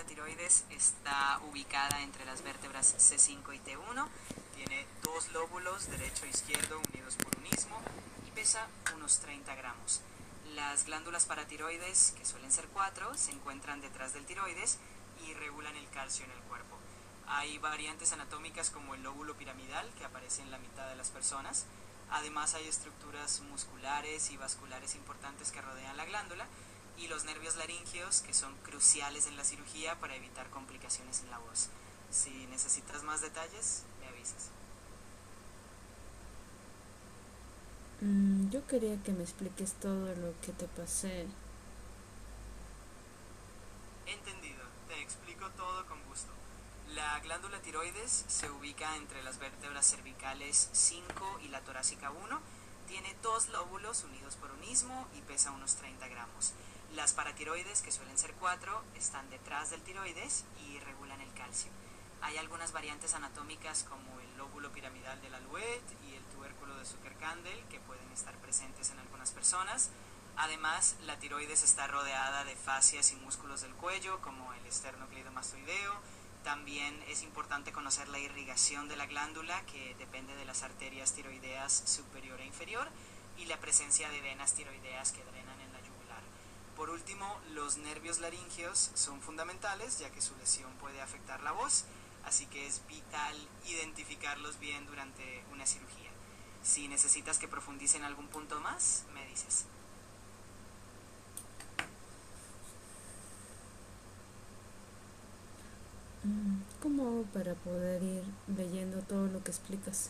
glándula tiroides está ubicada entre las vértebras C5 y T1, tiene dos lóbulos, derecho e izquierdo, unidos por un istmo y pesa unos 30 gramos. Las glándulas paratiroides, que suelen ser 4, se encuentran detrás del tiroides y regulan el calcio en el cuerpo. Hay variantes anatómicas como el lóbulo piramidal, que aparece en la mitad de las personas. Además hay estructuras musculares y vasculares importantes que rodean la glándula y los nervios laringeos, que son cruciales en la cirugía para evitar complicaciones en la voz. Si necesitas más detalles, me avisas. Yo quería que me expliques todo lo que te pasé. Entendido, te explico todo con gusto. La glándula tiroides se ubica entre las vértebras cervicales 5 y la torácica 1. Tiene dos lóbulos unidos por un istmo y pesa unos 30 gramos. Las paratiroides, que suelen ser 4, están detrás del tiroides y regulan el calcio. Hay algunas variantes anatómicas como el lóbulo piramidal del Alouette y el tubérculo de Zucker-Kandel que pueden estar presentes en algunas personas. Además, la tiroides está rodeada de fascias y músculos del cuello, como el esternocleidomastoideo. También es importante conocer la irrigación de la glándula, que depende de las arterias tiroideas superior e inferior, y la presencia de venas tiroideas que drenan en la yugular. Por último, los nervios laringeos son fundamentales, ya que su lesión puede afectar la voz, así que es vital identificarlos bien durante una cirugía. Si necesitas que profundice en algún punto más, me dices. ¿Cómo hago para poder ir leyendo todo lo que explicas?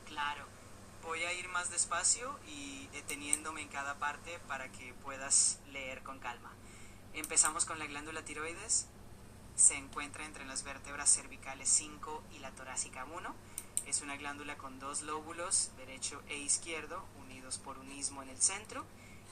Claro, voy a ir más despacio y deteniéndome en cada parte para que puedas leer con calma. Empezamos con la glándula tiroides. Se encuentra entre las vértebras cervicales 5 y la torácica 1. Es una glándula con dos lóbulos, derecho e izquierdo, unidos por un istmo en el centro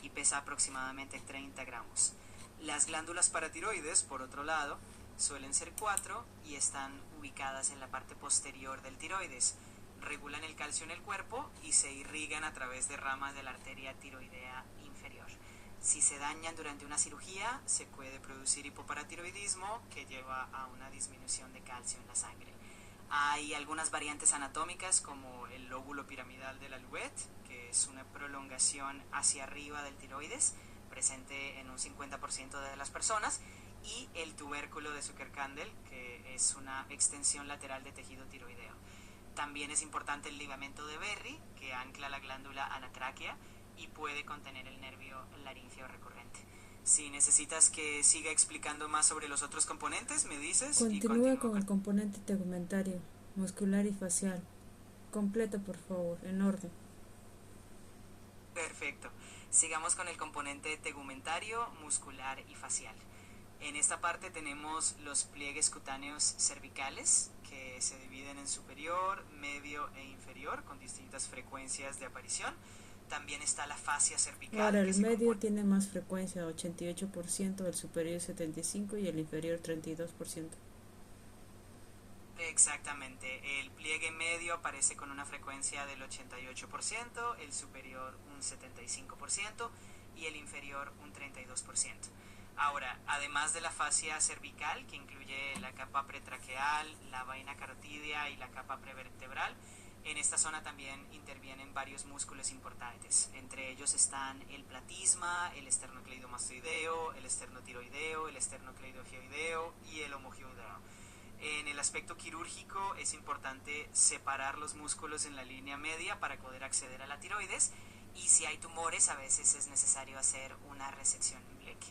y pesa aproximadamente 30 gramos. Las glándulas paratiroides, por otro lado, suelen ser 4 y están ubicadas en la parte posterior del tiroides. Regulan el calcio en el cuerpo y se irrigan a través de ramas de la arteria tiroidea inferior. Si se dañan durante una cirugía, se puede producir hipoparatiroidismo, que lleva a una disminución de calcio en la sangre. Hay algunas variantes anatómicas como el lóbulo piramidal del Alouette, que es una prolongación hacia arriba del tiroides, presente en un 50% de las personas, y el tubérculo de Zucker-Kandel, que es una extensión lateral de tejido tiroideo. También es importante el ligamento de Berry, que ancla la glándula a la tráquea y puede contener el nervio laríngeo recurrente. Si necesitas que siga explicando más sobre los otros componentes, me dices y Continúa continúo con el con... componente tegumentario, muscular y facial. Completa, por favor, en orden. Perfecto. Sigamos con el componente tegumentario, muscular y facial. En esta parte tenemos los pliegues cutáneos cervicales, que se dividen en superior, medio e inferior, con distintas frecuencias de aparición. También está la fascia Ahora, cervical, que el se medio compone... tiene más frecuencia, 88%, el superior 75% y el inferior 32%. Exactamente, el pliegue medio aparece con una frecuencia del 88%, el superior un 75% y el inferior un 32%. Ahora, además de la fascia cervical, que incluye la capa pretraqueal, la vaina carotidia y la capa prevertebral, en esta zona también intervienen varios músculos importantes. Entre ellos están el platisma, el esternocleidomastoideo, el esternotiroideo, el esternocleidogeoideo y el homogioideo. En el aspecto quirúrgico es importante separar los músculos en la línea media para poder acceder a la tiroides, y si hay tumores a veces es necesario hacer una resección en bleque.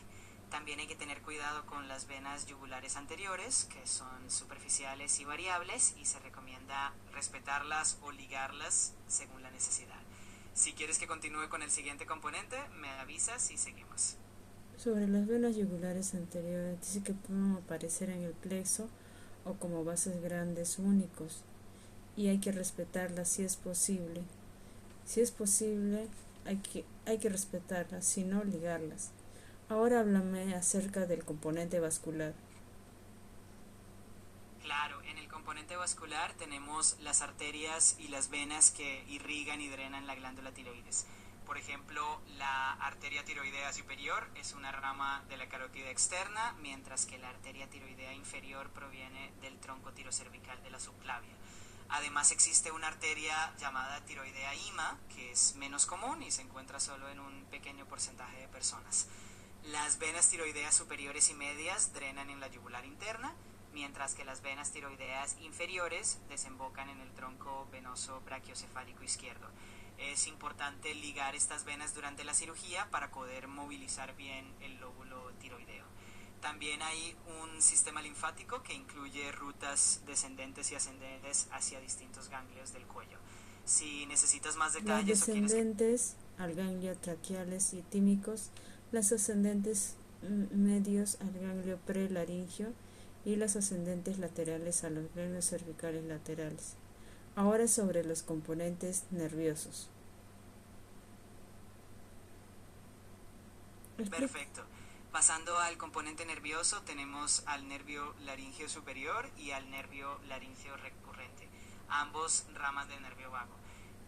También hay que tener cuidado con las venas yugulares anteriores, que son superficiales y variables, y se recomienda respetarlas o ligarlas según la necesidad. Si quieres que continúe con el siguiente componente, me avisas y seguimos. Sobre las venas yugulares anteriores, dice que pueden aparecer en el plexo o como vasos grandes únicos y hay que respetarlas si es posible. Si es posible, hay que respetarlas, si no, ligarlas. Ahora háblame acerca del componente vascular. Claro, en el componente vascular tenemos las arterias y las venas que irrigan y drenan la glándula tiroides. Por ejemplo, la arteria tiroidea superior es una rama de la carótida externa, mientras que la arteria tiroidea inferior proviene del tronco tirocervical de la subclavia. Además existe una arteria llamada tiroidea IMA, que es menos común y se encuentra solo en un pequeño porcentaje de personas. Las venas tiroideas superiores y medias drenan en la yugular interna, mientras que las venas tiroideas inferiores desembocan en el tronco venoso brachiocefálico izquierdo. Es importante ligar estas venas durante la cirugía para poder movilizar bien el lóbulo tiroideo. También hay un sistema linfático que incluye rutas descendentes y ascendentes hacia distintos ganglios del cuello. Si necesitas más Las detalles o quieres descendentes al ganglio traqueales y tímicos, las ascendentes medios al ganglio prelaringio y las ascendentes laterales a los ganglios cervicales laterales. Ahora sobre los componentes nerviosos. Perfecto. Pasando al componente nervioso, tenemos al nervio laríngeo superior y al nervio laríngeo recurrente, ambos ramas del nervio vago.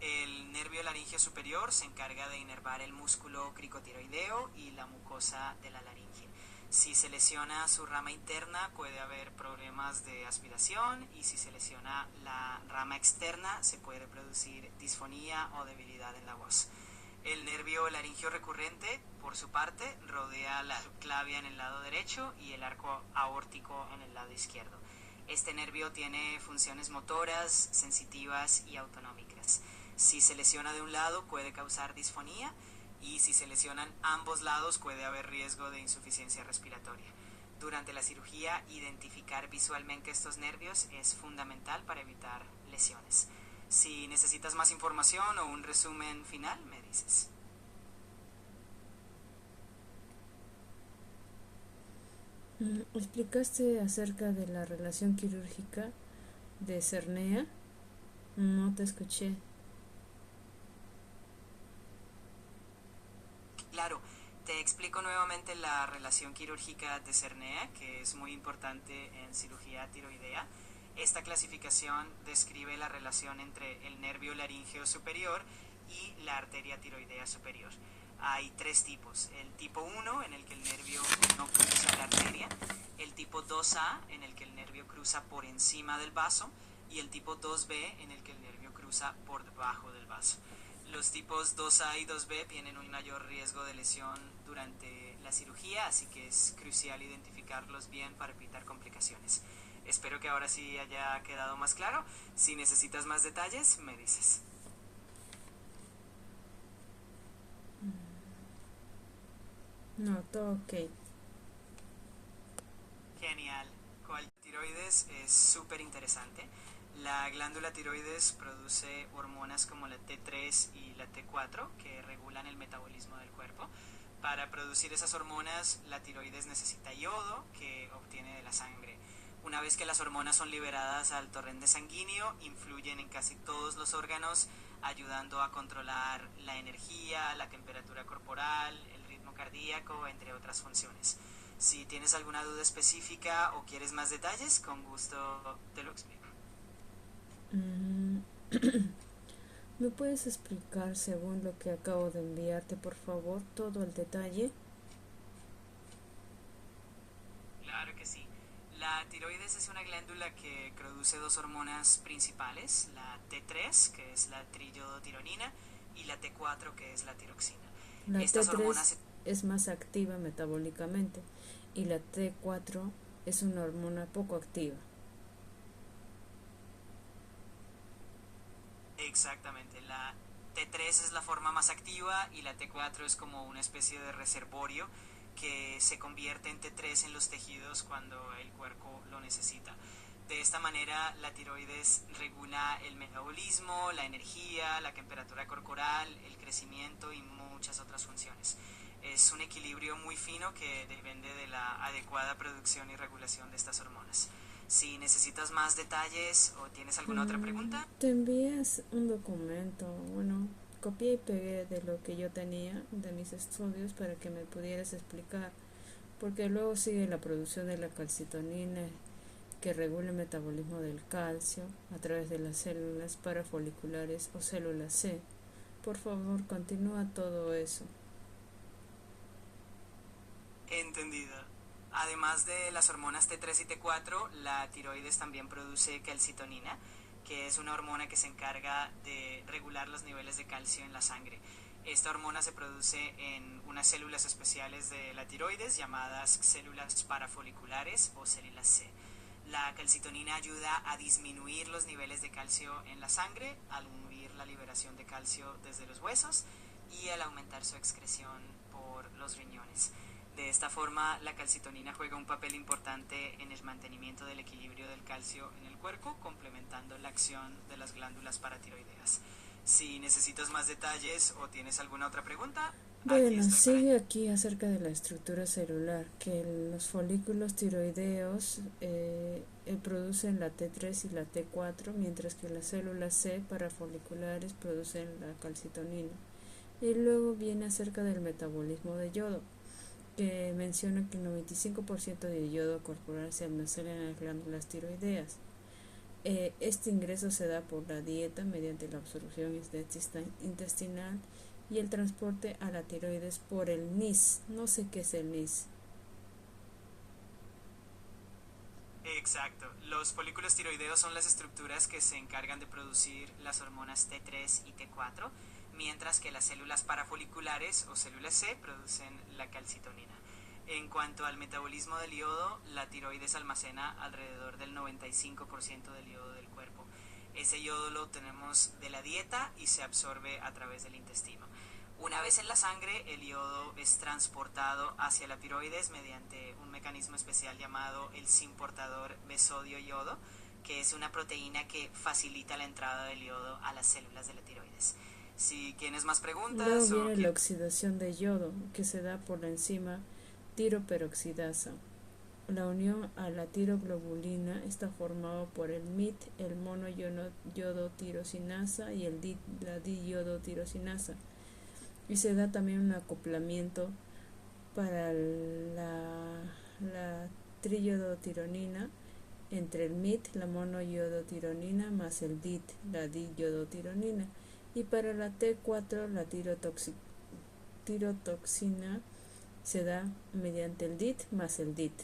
El nervio laríngeo superior se encarga de inervar el músculo cricotiroideo y la mucosa de la laringe. Si se lesiona su rama interna, puede haber problemas de aspiración, y si se lesiona la rama externa, se puede producir disfonía o debilidad en la voz. El nervio laríngeo recurrente, por su parte, rodea la subclavia en el lado derecho y el arco aórtico en el lado izquierdo. Este nervio tiene funciones motoras, sensitivas y autonómicas. Si se lesiona de un lado, puede causar disfonía, y si se lesionan ambos lados, puede haber riesgo de insuficiencia respiratoria. Durante la cirugía, identificar visualmente estos nervios es fundamental para evitar lesiones. Si necesitas más información o un resumen final, me dices. ¿Explicaste acerca de la relación quirúrgica de Cernea? No te escuché. Claro, te explico nuevamente la relación quirúrgica de Cernea, que es muy importante en cirugía tiroidea. Esta clasificación describe la relación entre el nervio laríngeo superior y la arteria tiroidea superior. Hay tres tipos: el tipo 1, en el que el nervio no cruza la arteria; el tipo 2A, en el que el nervio cruza por encima del vaso; y el tipo 2B, en el que el nervio cruza por debajo del vaso. Los tipos 2A y 2B tienen un mayor riesgo de lesión durante la cirugía, así que es crucial identificarlos bien para evitar complicaciones. Espero que ahora sí haya quedado más claro. Si necesitas más detalles, me dices. No, todo ok. Genial. ¿Cuál tiroides? Es súper interesante. La glándula tiroides produce hormonas como la T3 y la T4 que regulan el metabolismo del cuerpo. Para producir esas hormonas, la tiroides necesita yodo, que obtiene de la sangre. Una vez que las hormonas son liberadas al torrente sanguíneo, influyen en casi todos los órganos, ayudando a controlar la energía, la temperatura corporal, el ritmo cardíaco, entre otras funciones. Si tienes alguna duda específica o quieres más detalles, con gusto te lo explico. Mm, ¿Me puedes explicar, según lo que acabo de enviarte, por favor, todo el detalle? Claro que sí. La tiroides es una glándula que produce dos hormonas principales: la T3, que es la triodotironina, y la T4, que es la tiroxina. La Estas T3 hormonas... es más activa metabólicamente y la T4 es una hormona poco activa. Exactamente, la T3 es la forma más activa y la T4 es como una especie de reservorio que se convierte en T3 en los tejidos cuando el cuerpo lo necesita. De esta manera, la tiroides regula el metabolismo, la energía, la temperatura corporal, el crecimiento y muchas otras funciones. Es un equilibrio muy fino que depende de la adecuada producción y regulación de estas hormonas. Si necesitas más detalles o tienes alguna otra pregunta. Te envías un documento, bueno, copié y pegué de lo que yo tenía de mis estudios para que me pudieras explicar, porque luego sigue la producción de la calcitonina que regula el metabolismo del calcio a través de las células parafoliculares o células C, Por favor, continúa todo eso. Entendido. Además de las hormonas T3 y T4, la tiroides también produce calcitonina, que es una hormona que se encarga de regular los niveles de calcio en la sangre. Esta hormona se produce en unas células especiales de la tiroides llamadas células parafoliculares o células C. La calcitonina ayuda a disminuir los niveles de calcio en la sangre al inhibir la liberación de calcio desde los huesos y al aumentar su excreción por los riñones. De esta forma, la calcitonina juega un papel importante en el mantenimiento del equilibrio del calcio en el cuerpo, complementando la acción de las glándulas paratiroideas. Si necesitas más detalles o tienes alguna otra pregunta, aquí Bueno, estoy para sigue aquí acerca de la estructura celular, que los folículos tiroideos producen la T3 y la T4, mientras que las células C parafoliculares producen la calcitonina. Y luego viene acerca del metabolismo de yodo, que menciona que el 95% de yodo corporal se almacena en las glándulas tiroideas. Este ingreso se da por la dieta mediante la absorción intestinal y el transporte a la tiroides por el NIS. No sé qué es el NIS. Exacto. Los folículos tiroideos son las estructuras que se encargan de producir las hormonas T3 y T4, mientras que las células parafoliculares o células C producen la calcitonina. En cuanto al metabolismo del yodo, la tiroides almacena alrededor del 95% del yodo del cuerpo. Ese yodo lo obtenemos de la dieta y se absorbe a través del intestino. Una vez en la sangre, el yodo es transportado hacia la tiroides mediante un mecanismo especial llamado el simportador besodio-yodo, que es una proteína que facilita la entrada del yodo a las células de la tiroides. Si tienes más preguntas Luego viene la oxidación de yodo, que se da por la enzima tiroperoxidasa. La unión a la tiroglobulina está formado por el MIT, el monoyodotirosinasa y la diyodotirosinasa. Y se da también un acoplamiento para la triyodotironina entre el MIT, la monoyodotironina, más el DIT, la diyodotironina. Y para la T4, la tirotoxina se da mediante el DIT más el DIT.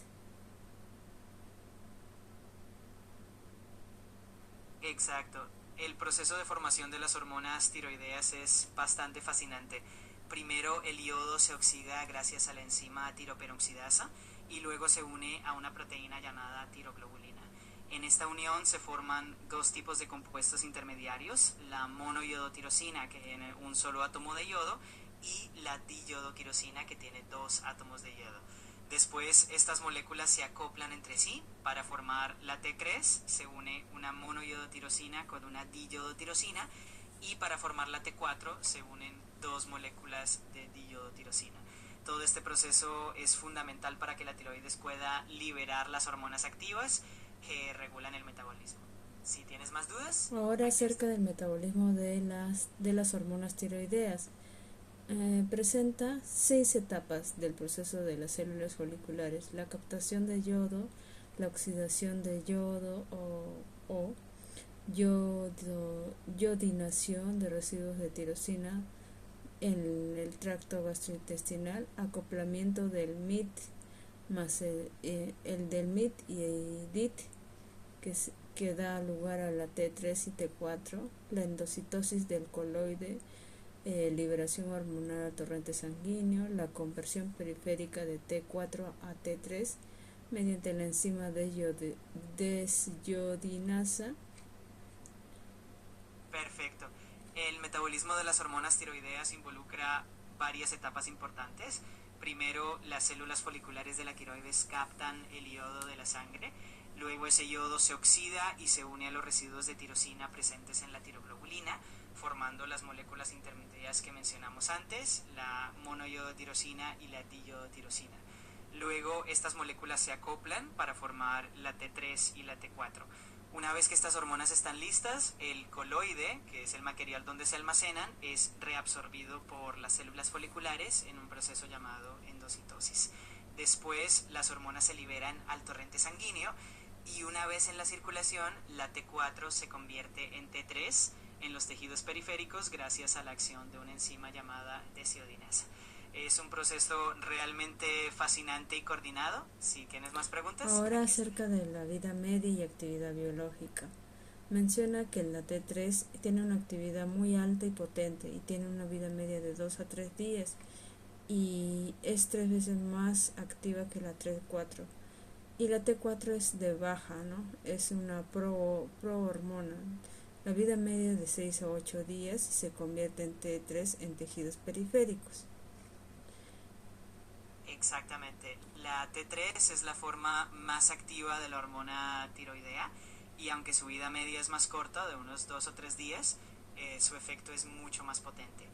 Exacto. El proceso de formación de las hormonas tiroideas es bastante fascinante. Primero el yodo se oxida gracias a la enzima tiroperoxidasa y luego se une a una proteína llamada tiroglobulina. En esta unión se forman dos tipos de compuestos intermediarios, la monoyodotirosina, que tiene un solo átomo de yodo, y la diyodotirosina, que tiene dos átomos de yodo. Después estas moléculas se acoplan entre sí para formar la T3, se une una monoyodotirosina con una diyodotirosina, y para formar la T4 se unen dos moléculas de diyodotirosina. Todo este proceso es fundamental para que la tiroides pueda liberar las hormonas activas que regulan el metabolismo. Si tienes más dudas. Ahora acerca del metabolismo de las hormonas tiroideas. Presenta 6 etapas del proceso de las células foliculares: la captación de yodo, la oxidación de yodo o yodinación de residuos de tirosina en el tracto gastrointestinal, acoplamiento del MIT más el del MIT y el DIT que da lugar a la T3 y T4, la endocitosis del coloide, liberación hormonal al torrente sanguíneo, la conversión periférica de T4 a T3 mediante la enzima desyodinasa. Perfecto. El metabolismo de las hormonas tiroideas involucra varias etapas importantes. Primero, las células foliculares de la tiroides captan el yodo de la sangre. Luego ese yodo se oxida y se une a los residuos de tirosina presentes en la tiroglobulina, formando las moléculas intermedias que mencionamos antes, la monoyodotirosina y la diyodotirosina. Luego estas moléculas se acoplan para formar la T3 y la T4. Una vez que estas hormonas están listas, el coloide, que es el material donde se almacenan, es reabsorbido por las células foliculares en un proceso llamado endocitosis. Después las hormonas se liberan al torrente sanguíneo y una vez en la circulación, la T4 se convierte en T3, en los tejidos periféricos gracias a la acción de una enzima llamada desiodinasa. Es un proceso realmente fascinante y coordinado. Si tienes más preguntas. Ahora acerca de la vida media y actividad biológica. Menciona que la T3 tiene una actividad muy alta y potente y tiene una vida media de 2 a 3 días y es 3 veces más activa que la T4. Y la T4 es de baja, ¿no? Es una pro-hormona. La vida media de 6 a 8 días se convierte en T3 en tejidos periféricos. Exactamente. La T3 es la forma más activa de la hormona tiroidea y aunque su vida media es más corta, de unos 2 o 3 días, su efecto es mucho más potente.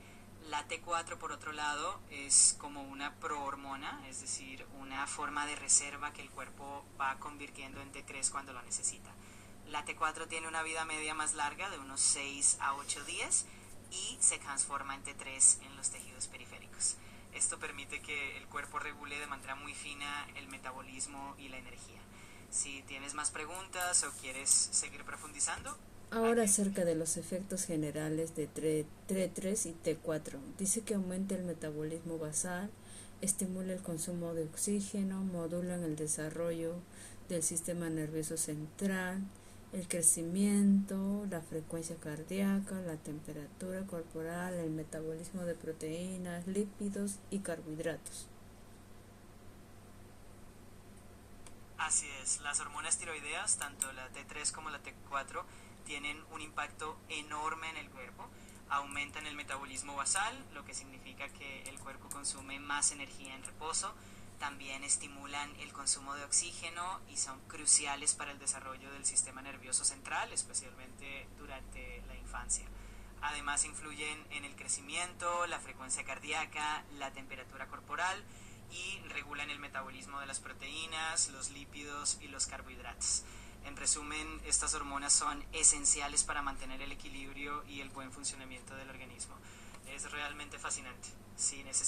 La T4, por otro lado, es como una prohormona, es decir, una forma de reserva que el cuerpo va convirtiendo en T3 cuando lo necesita. La T4 tiene una vida media más larga, de unos 6 a 8 días, y se transforma en T3 en los tejidos periféricos. Esto permite que el cuerpo regule de manera muy fina el metabolismo y la energía. Si tienes más preguntas o quieres seguir profundizando. Ahora acerca de los efectos generales de T3 y T4. Dice que aumenta el metabolismo basal, estimula el consumo de oxígeno, modulan el desarrollo del sistema nervioso central, el crecimiento, la frecuencia cardíaca, la temperatura corporal, el metabolismo de proteínas, lípidos y carbohidratos. Así es, las hormonas tiroideas, tanto la T3 como la T4, tienen un impacto enorme en el cuerpo. Aumentan el metabolismo basal, lo que significa que el cuerpo consume más energía en reposo. También estimulan el consumo de oxígeno y son cruciales para el desarrollo del sistema nervioso central, especialmente durante la infancia. Además influyen en el crecimiento, la frecuencia cardíaca, la temperatura corporal y regulan el metabolismo de las proteínas, los lípidos y los carbohidratos. En resumen, estas hormonas son esenciales para mantener el equilibrio y el buen funcionamiento del organismo. Es realmente fascinante. Si necesitas